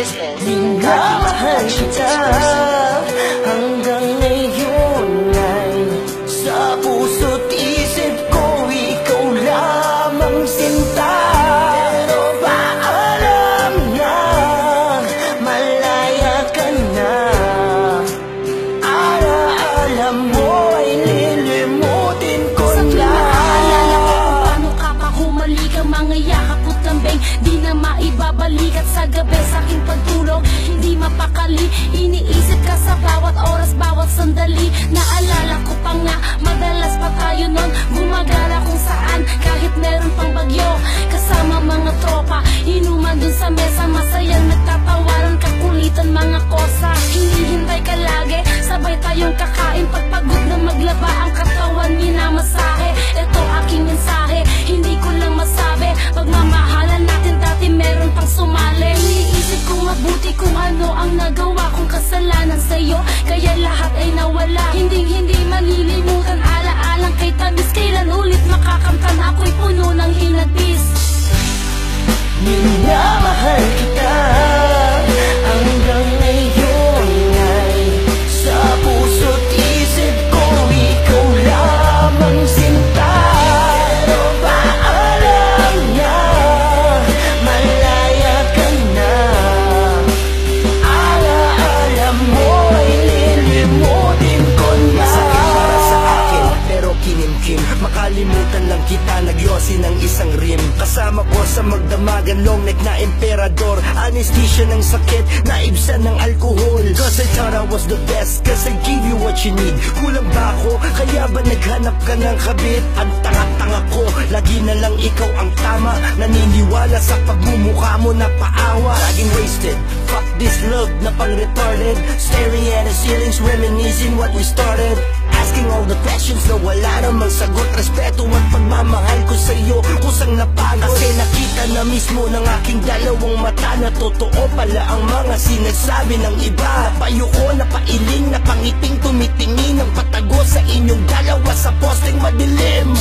This is Minamahal kita hanggang ngayon ay sa puso't isip ko ikaw lamang sinta. Pero paalam na, malaya ka na. Alaala mo ay lilimutin ko na. Naalala ko kung paano ka pa humalik ang mga yakap at lambing. Di na maibabalik at sa gabi sa aking pagtulog hindi mapakali. Iniisip ka sa bawat oras, bawat sandali. Naalala ko pa nga, madalas pa tayo nun gumagala kung saan kahit meron pang bagyo. Kasama mga tropa, inuman dun sa mesa, masayang nagtatawaran, kakulitan mga kosa. Hinihintay ka lagi, sabay tayong kakain. Pagpagod na maglaba ang katawan, minamasahe. Ito aking mensahe, hindi ko lang masabi. Pagmamahalan natin dati meron pang sumali. Iniisip kong mabuti kung ano ang nagawa kong kasalanan sa'yo, kaya lahat ay nawala. Hindi malilimutan, alaalang kay tamis. Kailan ulit makakamtan, ako'y puno ng hinagpis. Minamahal kita hanggang ngayon ay sa puso't isip ko ikaw lamang sinta. Pero paalam na, malaya ka na. Alaala mo ay lilimutin ko na. Masakit para sa akin pero kinimkim, makalimutan lang kita, nagyosi ng isang rim. Kasama ko sa magdamagan, long neck na emperador. Anesthesia ng sakit, naibsan ng alkohol. Cause I thought I was the best, cause I gave you what you need. Kulang ba ako? Kaya ba naghanap ka ng kabit? Ang tanga-tanga ko, lagi na lang ikaw ang tama. Naniniwala sa pagmumukha mo na paawa. Laging wasted, fuck this love na pang retarded. Staring at the ceilings, reminiscing what we started. Asking all the questions na wala namang sagot. Respeto at pagmamahal ko sa'yo kusang napagod. Kasi nakita na mismo ng aking dalawang mata na totoo pala ang mga sinasabi ng iba. Payo ko na pailing na pangiting tumitingin ng patago sa inyong dalawa sa posteng madilim.